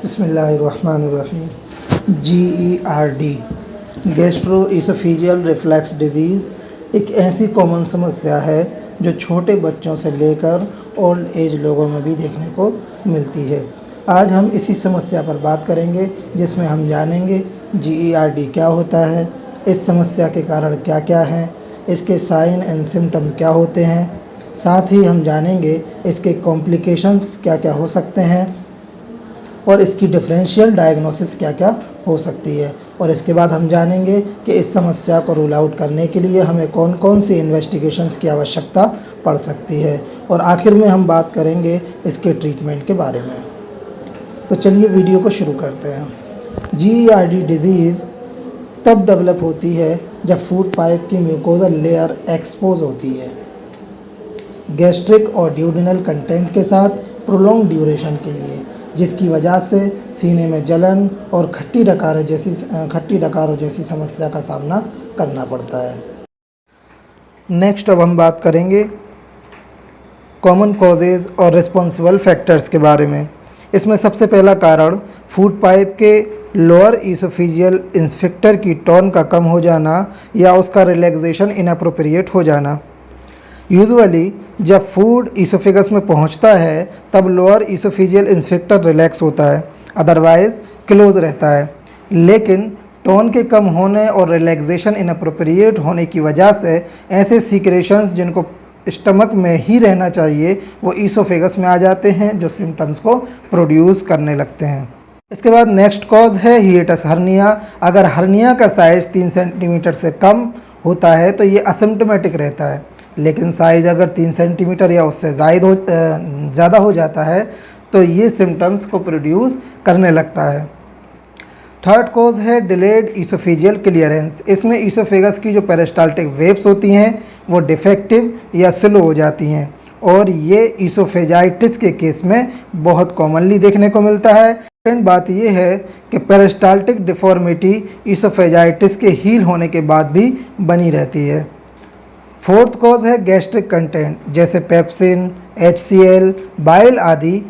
बिस्मिल्लाहिर्रहमानिर्रहीम। GERD gastroesophageal reflux disease एक ऐसी कॉमन समस्या है जो छोटे बच्चों से लेकर ओल्ड एज लोगों में भी देखने को मिलती है। आज हम इसी समस्या पर बात करेंगे, जिसमें हम जानेंगे GERD क्या होता है, इस समस्या के कारण क्या क्या हैं, इसके साइन एंड सिम्टम क्या होते हैं, साथ ही हम जानेंगे इसके कॉम्प्लिकेशंस क्या क्या हो सकते हैं और इसकी डिफरेंशियल डायग्नोसिस क्या क्या हो सकती है। और इसके बाद हम जानेंगे कि इस समस्या को रूल आउट करने के लिए हमें कौन कौन सी इन्वेस्टिगेशंस की आवश्यकता पड़ सकती है, और आखिर में हम बात करेंगे इसके ट्रीटमेंट के बारे में। तो चलिए वीडियो को शुरू करते हैं। GERD डिज़ीज़ तब डेवलप होती है जब फूड पाइप की म्यूकोजल लेयर एक्सपोज होती है गैस्ट्रिक और ड्यूडेनल कंटेंट के साथ प्रोलॉन्ग ड्यूरेशन के लिए, जिसकी वजह से सीने में जलन और खट्टी डकारों जैसी समस्या का सामना करना पड़ता है। नेक्स्ट अब हम बात करेंगे कॉमन कॉजेज़ और रिस्पॉन्सिबल फैक्टर्स के बारे में। इसमें सबसे पहला कारण फूड पाइप के लोअर ईसोफेजियल इंस्फेक्टर की टोन का कम हो जाना या उसका रिलैक्सेशन इनअप्रोप्रिएट हो जाना। यूजुअली जब फूड ईसोफेगस में पहुंचता है तब लोअर ईसोफेजियल इंस्फेक्टर रिलैक्स होता है, अदरवाइज क्लोज रहता है, लेकिन टोन के कम होने और रिलैक्सेशन इनअप्रोप्रिएट होने की वजह से ऐसे सीक्रेशंस जिनको स्टमक में ही रहना चाहिए वो ईसोफेगस में आ जाते हैं, जो सिम्टम्स को प्रोड्यूस करने लगते हैं। इसके बाद नेक्स्ट कॉज है हिएटस हर्निया। अगर हर्निया का साइज़ 3 सेंटीमीटर से कम होता है तो ये असिम्प्टोमेटिक रहता है, लेकिन साइज़ अगर 3 सेंटीमीटर या उससे ज़्यादा हो जाता है तो ये सिम्टम्स को प्रोड्यूस करने लगता है। थर्ड कॉज है डिलेड ईसोफेजियल क्लियरेंस। इसमें ईसोफेगस की जो पेरिस्टाल्टिक वेव्स होती हैं वो डिफेक्टिव या स्लो हो जाती हैं, और ये ईसोफेजाइटिस के केस में बहुत कॉमनली देखने को मिलता है। सेकंड बात ये है कि पेरिस्टाल्टिक डिफॉर्मिटी ईसोफेजाइटिस के हील होने के बाद भी बनी रहती है। फोर्थ कॉज है गैस्ट्रिक कंटेंट, जैसे पेप्सिन, HCl, बाइल आदि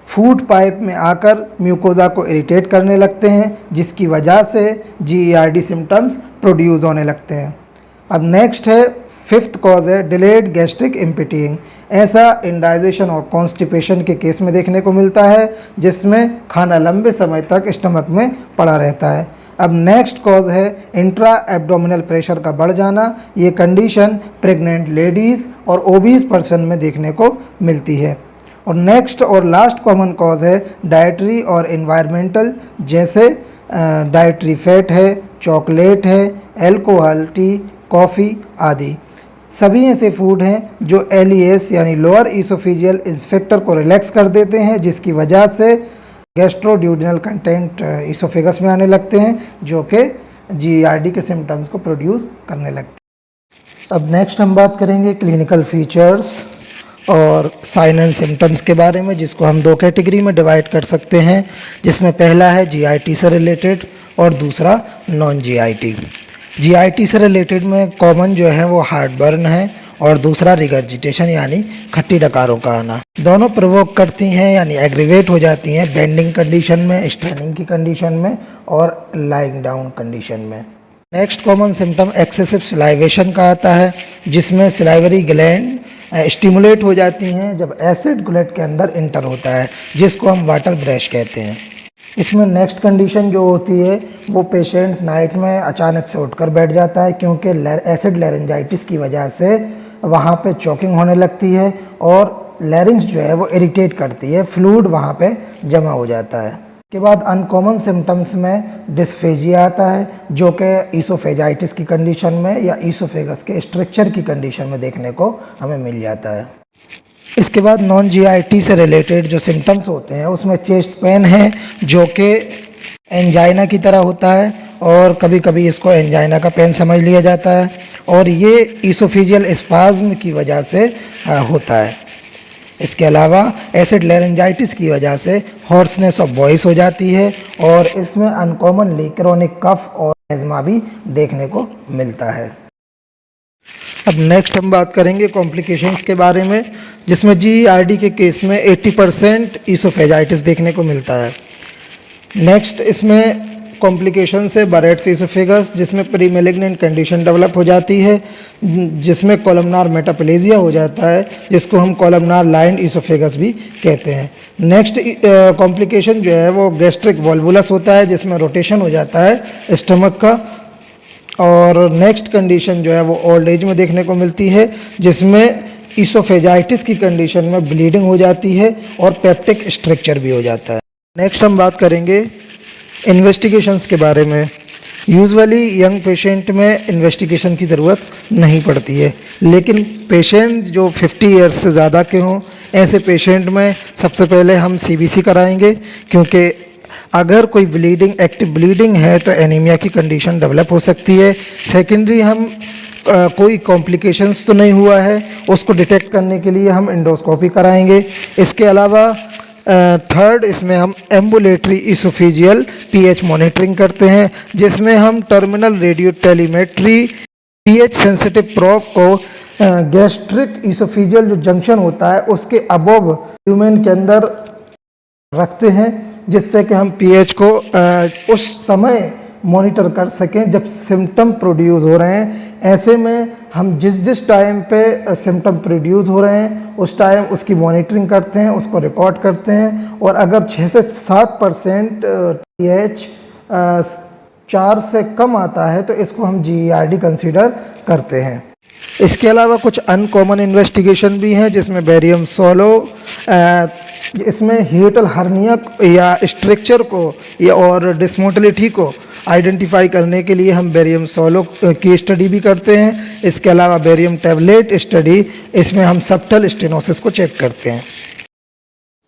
फूड पाइप में आकर म्यूकोजा को इरिटेट करने लगते हैं, जिसकी वजह से GERD सिम्टम्स प्रोड्यूस होने लगते हैं। अब नेक्स्ट है फिफ्थ कॉज है डिलेड गैस्ट्रिक एम्पिटिंग। ऐसा इंडाइजेशन और कॉन्स्टिपेशन के केस में देखने को मिलता है, जिसमें खाना लंबे समय तक स्टमक में पड़ा रहता है। अब नेक्स्ट कॉज है इंट्रा एब्डोमिनल प्रेशर का बढ़ जाना। ये कंडीशन प्रेग्नेंट लेडीज़ और ओबीज पर्सन में देखने को मिलती है। और नेक्स्ट और लास्ट कॉमन कॉज है डाइटरी और एनवायरमेंटल, जैसे डाइटरी फैट है, चॉकलेट है, अल्कोहल, टी, कॉफ़ी आदि। सभी ऐसे फूड हैं जो LES यानी लोअर ईसोफेजियल इंस्फेक्टर को रिलैक्स कर देते हैं, जिसकी वजह से गैस्ट्रोड्यूडेनल कंटेंट ईसोफेगस में आने लगते हैं, जो कि GERD के सिम्टम्स को प्रोड्यूस करने लगते हैं। अब नेक्स्ट हम बात करेंगे क्लिनिकल फीचर्स और साइन एंड सिम्टम्स के बारे में, जिसको हम 2 कैटेगरी में डिवाइड कर सकते हैं, जिसमें पहला है GIT से रिलेटेड और दूसरा नॉन GIT। GIT से रिलेटेड में कॉमन जो है वो हार्ट बर्न है और दूसरा रिगर्जिटेशन यानी खट्टी डकारों का आना। दोनों प्रोवोक करती हैं यानी एग्रीवेट हो जाती हैं बेंडिंग कंडीशन में, स्ट्रेनिंग की कंडीशन में और लाइंग डाउन कंडीशन में। नेक्स्ट कॉमन सिम्टम एक्सेसिव सिलाइवेशन का आता है, जिसमें सिलाइवरी ग्लैंड स्टिमुलेट हो जाती हैं जब एसिड गुलेट के अंदर इंटर होता है, जिसको हम वाटर ब्रेश कहते हैं। इसमें नेक्स्ट कंडीशन जो होती है वो पेशेंट नाइट में अचानक से उठकर बैठ जाता है, क्योंकि एसिड लैरिंजाइटिस की वजह से वहाँ पे चोकिंग होने लगती है और लैरिंग्स जो है वो इरिटेट करती है, फ्लूइड वहाँ पे जमा हो जाता है। के बाद अनकॉमन सिम्टम्स में डिस्फेजिया आता है, जो कि ईसोफेजाइटिस की कंडीशन में या ईसोफेगस के स्ट्रक्चर की कंडीशन में देखने को हमें मिल जाता है। इसके बाद नॉन GIT से रिलेटेड जो सिम्टम्स होते हैं उसमें चेस्ट पेन है, जो कि एंजाइना की तरह होता है, और कभी कभी इसको एंजाइना का पेन समझ लिया जाता है, और ये ईसोफेजियल स्पाज्म की वजह से होता है। इसके अलावा एसिड लैरिंजाइटिस की वजह से हॉर्सनेस ऑफ वॉइस हो जाती है, और इसमें अनकॉमनली क्रोनिक कफ और एज़मा भी देखने को मिलता है। अब नेक्स्ट हम बात करेंगे कॉम्प्लिकेशंस के बारे में, जिसमें GERD के केस में 80% ईसोफेजाइटिस देखने को मिलता है। नेक्स्ट इसमें कॉम्प्लिकेशन है बरेट्स इसोफेगस, जिसमें प्री मेलिग्नेंट कंडीशन डेवलप हो जाती है, जिसमें कॉलमनार मेटाप्लेजिया हो जाता है, जिसको हम कॉलमनार लाइन इसोफेगस भी कहते हैं। नेक्स्ट कॉम्प्लिकेशन जो है वो गैस्ट्रिक वॉल्वुलस होता है, जिसमें रोटेशन हो जाता है स्टमक का। और नेक्स्ट कंडीशन जो है वो ओल्ड एज में देखने को मिलती है, जिसमें इसोफेजाइटिस की कंडीशन में ब्लीडिंग हो जाती है और पेप्टिक स्ट्रक्चर भी हो जाता है। नेक्स्ट हम बात करेंगे इन्वेस्टिगेशंस के बारे में। यूजुअली यंग पेशेंट में इन्वेस्टिगेशन की ज़रूरत नहीं पड़ती है, लेकिन पेशेंट जो 50 ईयर्स से ज़्यादा के हों, ऐसे पेशेंट में सबसे पहले हम सीबीसी कराएंगे, क्योंकि अगर कोई ब्लीडिंग एक्टिव ब्लीडिंग है तो एनीमिया की कंडीशन डेवलप हो सकती है। सेकेंडरी हम कोई कॉम्प्लिकेशंस तो नहीं हुआ है, उसको डिटेक्ट करने के लिए हम एंडोस्कोपी कराएंगे। इसके अलावा थर्ड इसमें हम एम्बुलेटरी इसोफेजियल पीएच मॉनिटरिंग करते हैं, जिसमें हम terminal radio telemetry pH sensitive probe को गैस्ट्रिक इसोफेजियल जो जंक्शन होता है उसके अबव ह्यूमन के अंदर रखते हैं, जिससे कि हम पीएच को उस समय मॉनिटर कर सकें जब सिम्टम प्रोड्यूस हो रहे हैं। ऐसे में हम जिस टाइम पे सिम्टम प्रोड्यूस हो रहे हैं उस टाइम उसकी मॉनिटरिंग करते हैं, उसको रिकॉर्ड करते हैं, और अगर 6 से 7% पीएच 4 से कम आता है तो इसको हम जीईआरडी कंसीडर करते हैं। इसके अलावा कुछ अनकॉमन इन्वेस्टिगेशन भी हैं, जिसमें बेरियम सोलो, इसमें हिएटल हर्निया या स्ट्रक्चर को या और डिस्मोटिलिटी को आइडेंटिफाई करने के लिए हम बेरियम सोलो की स्टडी भी करते हैं। इसके अलावा बेरियम टैबलेट स्टडी, इसमें हम सबटल स्टेनोसिस को चेक करते हैं।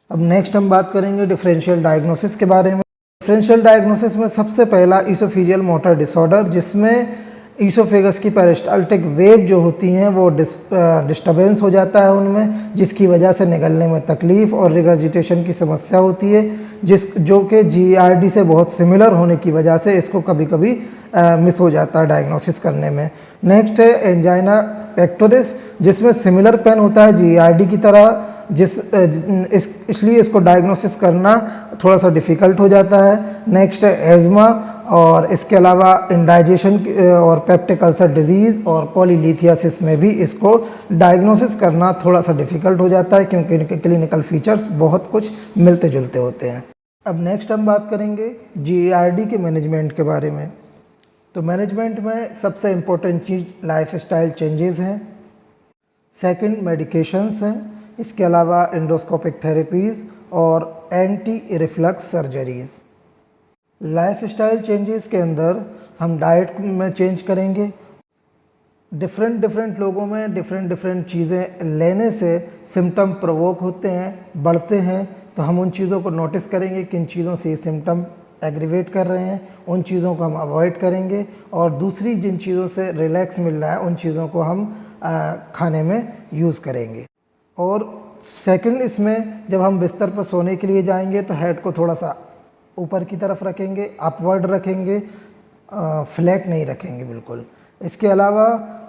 अब नेक्स्ट हम बात करेंगे डिफरेंशियल डायग्नोसिस के बारे में। डिफरेंशियल डायग्नोसिस में सबसे पहला इसोफेजियल मोटर डिसऑर्डर, जिसमें ईसोफेगस की पेरिस्टाल्टिक वेव जो होती हैं वो डिस्टर्बेंस हो जाता है उनमें, जिसकी वजह से निगलने में तकलीफ़ और रिगर्जिटेशन की समस्या होती है, जो कि जीईआरडी से बहुत सिमिलर होने की वजह से इसको कभी कभी मिस हो जाता है डायग्नोसिस करने में। नेक्स्ट है एंजाइना पेक्टोरिस, जिसमें सिमिलर पेन होता है जीईआरडी की तरह, इसलिए इसको डायग्नोसिस करना थोड़ा सा डिफ़िकल्ट हो जाता है। नेक्स्ट है एज़मा, और इसके अलावा इंडाइजेशन और पेप्टिक अल्सर डिजीज़ और पॉलीलिथियासिस में भी इसको डायग्नोसिस करना थोड़ा सा डिफ़िकल्ट हो जाता है, क्योंकि इनके क्लिनिकल फीचर्स बहुत कुछ मिलते जुलते होते हैं। अब नेक्स्ट हम बात करेंगे जीईआरडी के मैनेजमेंट के बारे में। तो मैनेजमेंट में सबसे इम्पोर्टेंट चीज़ लाइफस्टाइल चेंजेस हैं, सेकंड मेडिकेशंस हैं, इसके अलावा एंडोस्कोपिक थेरेपीज़ और anti reflux surgeries. Lifestyle changes के अंदर हम डाइट में चेंज करेंगे। डिफरेंट लोगों में डिफरेंट चीज़ें लेने से सिम्टम प्रोवोक होते हैं, बढ़ते हैं, तो हम उन चीज़ों को नोटिस करेंगे किन चीज़ों से ये सिम्टम एग्रीवेट कर रहे हैं, उन चीज़ों को हम अवॉइड करेंगे, और दूसरी जिन चीज़ों से रिलैक्स मिल रहा है उन चीज़ों को हम खाने में यूज़ करेंगे। और सेकंड, इसमें जब हम बिस्तर पर सोने के लिए जाएंगे तो हेड को थोड़ा सा ऊपर की तरफ रखेंगे, अपवर्ड रखेंगे, फ्लैट नहीं रखेंगे बिल्कुल। इसके अलावा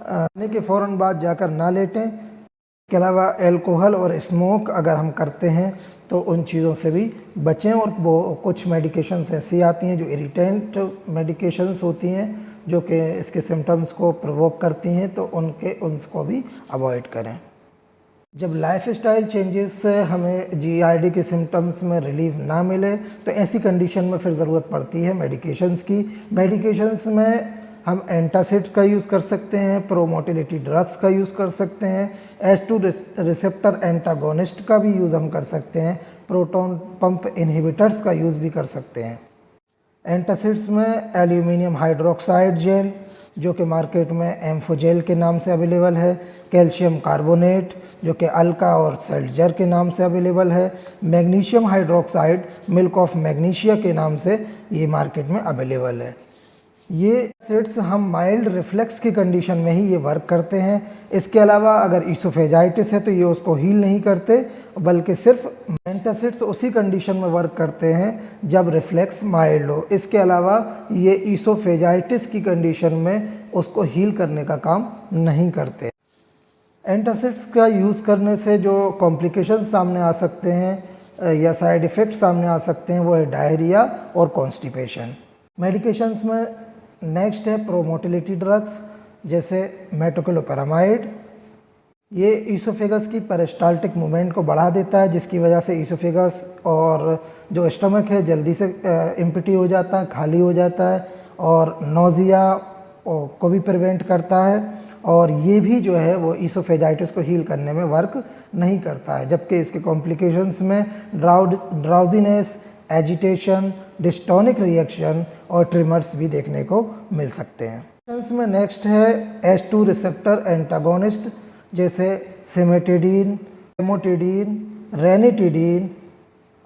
सोने के फ़ौरन बाद जाकर ना लेटें। इसके अलावा अल्कोहल और स्मोक अगर हम करते हैं तो उन चीज़ों से भी बचें। और वो कुछ मेडिकेशंस ऐसी आती हैं जो इरिटेंट मेडिकेशंस होती हैं, जो कि इसके सिम्टम्स को प्रोवोक करती हैं, तो उनको भी अवॉइड करें। जब लाइफस्टाइल चेंजेस से हमें जीईआरडी के सिम्टम्स में रिलीफ ना मिले तो ऐसी कंडीशन में फिर ज़रूरत पड़ती है मेडिकेशंस की। मेडिकेशंस में हम एंटासिड्स का यूज़ कर सकते हैं, प्रोमोटिलिटी ड्रग्स का यूज़ कर सकते हैं, H2 रिसेप्टर एंटागोनिस्ट का भी यूज़ हम कर सकते हैं, प्रोटॉन पंप इनहिबिटर्स का यूज़ भी कर सकते हैं। एंटासिड्स में एल्यूमिनियम हाइड्रोक्साइड जेल, जो कि मार्केट में एम्फोजेल के नाम से अवेलेबल है, कैल्शियम कार्बोनेट जो कि अल्का और सेल्टजर के नाम से अवेलेबल है, magnesium hydroxide milk of magnesia के नाम से ये मार्केट में अवेलेबल है। ये एसिड्स हम माइल्ड रिफ्लेक्स की कंडीशन में ही ये वर्क करते हैं। इसके अलावा अगर इसोफेजाइटिस है तो ये उसको हील नहीं करते, बल्कि सिर्फ एंटासिड्स उसी कंडीशन में वर्क करते हैं जब रिफ्लेक्स माइल्ड हो। इसके अलावा ये इसोफेजाइटिस की कंडीशन में उसको हील करने का काम नहीं करते। एंटासिड्स का यूज़ करने से जो कॉम्प्लिकेशंस सामने आ सकते हैं या साइड इफ़ेक्ट सामने आ सकते हैं वो है डायरिया और कॉन्स्टिपेशन। मेडिकेशंस में नेक्स्ट है प्रोमोटिलिटी ड्रग्स जैसे मेटोक्लोप्रामाइड। ये ईसोफेगस की पेरिस्टाल्टिक मूवमेंट को बढ़ा देता है, जिसकी वजह से ईसोफेगस और जो स्टमक है जल्दी से एम्प्टी हो जाता है, खाली हो जाता है, और नोज़िया को भी प्रिवेंट करता है। और ये भी जो है वो ईसोफेजाइटिस को हील करने में वर्क नहीं करता है, जबकि इसके कॉम्प्लिकेशंस में ड्राउजीनेस, एजिटेशन, डिस्टोनिक रिएक्शन और ट्रिमर्स भी देखने को मिल सकते हैं। में नेक्स्ट है H2 रिसेप्टर एंटागोनिस्ट जैसे सिमेटिडीन, हेमोटिडीन, रेनिटिडीन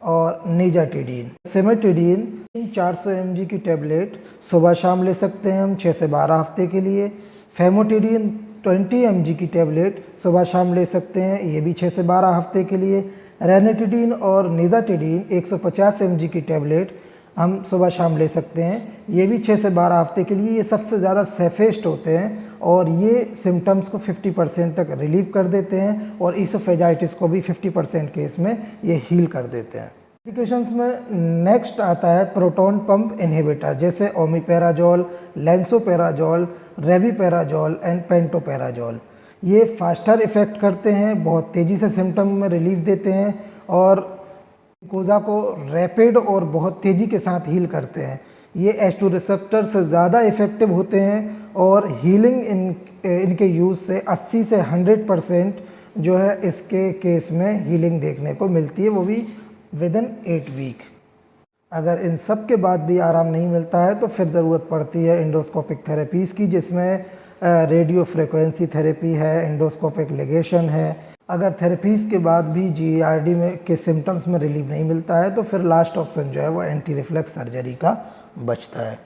और निजाटिडीन। सिमेटिडीन 400 mg की टैबलेट सुबह शाम ले सकते हैं हम 6 से 12 हफ्ते के लिए। फेमोटिडीन 20 mg की टैबलेट सुबह शाम ले सकते हैं, ये भी 6 से 12 हफ्ते के लिए। रेनिटिडीन और निजाटिडीन 150 mg की टैबलेट हम सुबह शाम ले सकते हैं, ये भी 6 से 12 हफ्ते के लिए। ये सबसे ज़्यादा सेफेस्ट होते हैं और ये सिम्टम्स को 50% तक रिलीव कर देते हैं और ईसोफेजाइटिस को भी 50% केस में ये हील कर देते हैं। मेडिकेशंस में नेक्स्ट आता है प्रोटॉन पंप इन्हिबिटर जैसे ओमिपेराजोल, लेंसोपेराजोल, रेविपेराजोल एंड पेंटोपेराजोल। ये फास्टर इफ़ेक्ट करते हैं, बहुत तेज़ी से सिम्टम में रिलीफ देते हैं और ग्लूकोजा को रैपिड और बहुत तेज़ी के साथ हील करते हैं। ये H2 रिसेप्टर से ज़्यादा इफ़ेक्टिव होते हैं और हीलिंग इनके यूज़ से 80 से 100% जो है इसके केस में हीलिंग देखने को मिलती है, वो भी विदिन 8 वीक। अगर इन सब के बाद भी आराम नहीं मिलता है तो फिर ज़रूरत पड़ती है एंडोस्कोपिक थेरेपीज़ की, जिसमें रेडियो फ्रिक्वेंसी थेरेपी है, एंडोस्कोपिक लिगेशन है। अगर थेरेपीज़ के बाद भी GERD में के सिम्टम्स में रिलीफ नहीं मिलता है तो फिर लास्ट ऑप्शन जो है वो एंटी रिफ्लेक्स सर्जरी का बचता है।